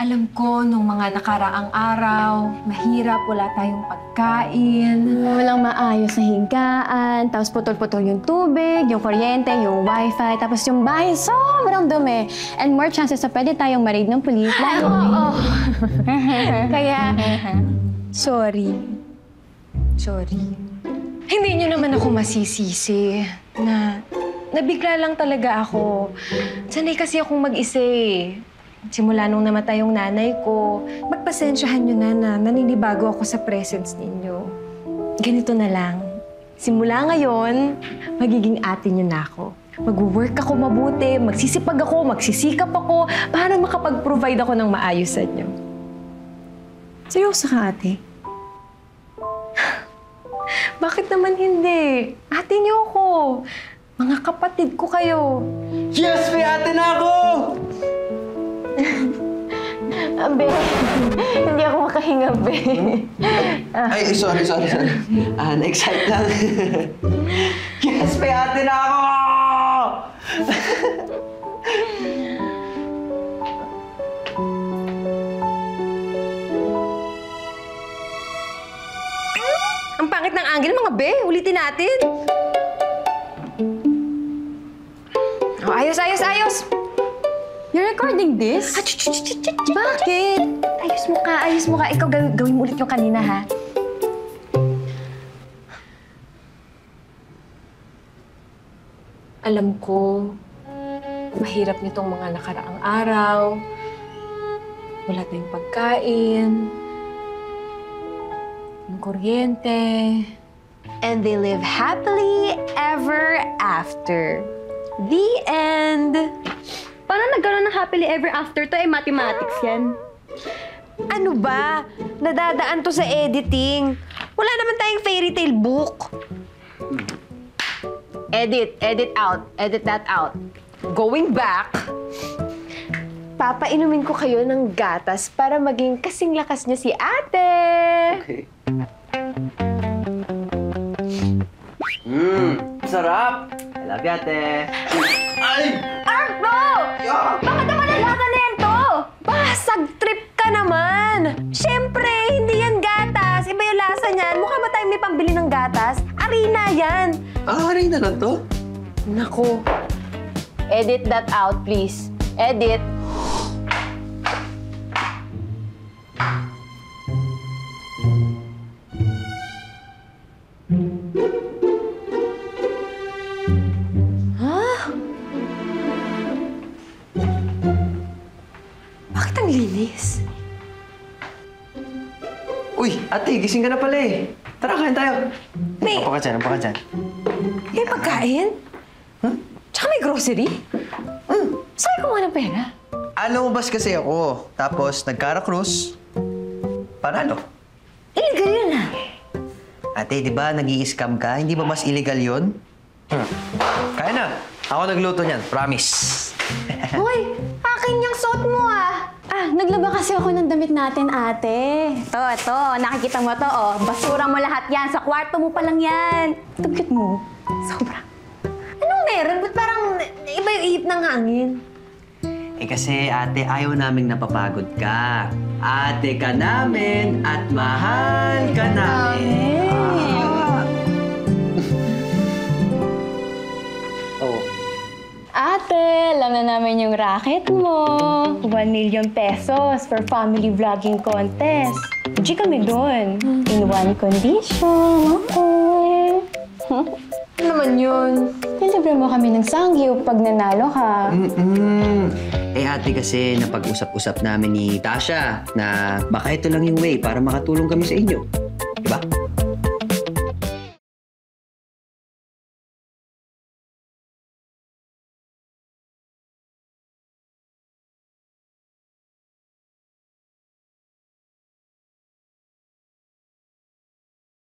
Alam ko, nung mga nakaraang araw, mahirap, wala tayong pagkain. Walang maayos na higaan, tapos putol-putol yung tubig, yung kuryente, yung wifi, tapos yung bahay sobrang dumi. And more chances na pwede tayong ma-raid ng police. Oo. Kaya, sorry. Hindi niyo naman ako masisisi na nabigla lang talaga ako. Sanay kasi akong mag-isa eh. Simula nung namatay yung nanay ko, magpasensyahan niyo na naninibago ako sa presence ninyo. Ganito na lang. Simula ngayon, magiging ate niyo na ako. Mag-work ako mabuti, magsisipag ako, magsisikap ako para makapag-provide ako ng maayos sa inyo. Seryoso ka, ate? Bakit naman hindi? Ate niyo ako. Mga kapatid ko kayo. Yes, may ate na ako! Abe, hindi ako makahinga, be. Ay, sorry. Na-excite lang. Yes, may ate na ako! Ang pangit ng angle, mga be. Ulitin natin. Oh, ayos! You're recording this? Bakit? Ayos mo ka. Ikaw gawin mo ulit yung kanina, ha? Alam ko, mahirap nitong mga nakaraang araw. Wala tayong pagkain. Yung kuryente. And they live happily ever after. The end. Paano nagkaroon ng happily ever after to? Mathematics yan. Ano ba? Nadadaan to sa editing. Wala naman tayong fairy tale book. Edit that out. Going back, papainumin ko kayo ng gatas para maging kasing lakas niyo si ate. Okay. Sarap! I love you, ate. Ay! Arlo! Bakit naman nalasa na yan to? Basag trip ka naman! Siyempre, hindi yan gatas. Iba yung lasa niyan. Mukha ba tayo may pambili ng gatas? Arena yan! Aray na lang to? Nako. Edit that out, please. Edit. Bakit ang linis? Uy, ate, gising ka na pala eh. Tara, kain tayo. May- Upo ka dyan. May pagkain? Huh? Tsaka may grocery? Saan ko ng pera? Lumabas kasi ako. Tapos, nagkara-cruise. Panalo. Illegal yun ah. Ate, di ba nag-i-scam ka? Hindi ba mas illegal yun? Kaya na. Ako nagluto niyan. Promise. Hoy, akin yung suot mo ah. Naglaba kasi ako ng damit natin, ate. Ito. Nakikita mo to, oh. Basura mo lahat yan. Sa kwarto mo pa lang yan. Tugkit mo. Sobra. Anong meron? Ba't parang iba yung ihip ng hangin? Eh kasi ate, ayaw naming napapagod ka. Ate ka namin at mahal ka namin. Oh. Ate, alam na namin yung racket mo. 1 million pesos for family vlogging contest. G kami doon. In one condition. Okay. Ano naman yun? Libre mo kami ng sangyup pag nanalo ka. Eh ate kasi napag-usap-usap namin ni Tasha na baka ito lang yung way para makatulong kami sa inyo. Diba?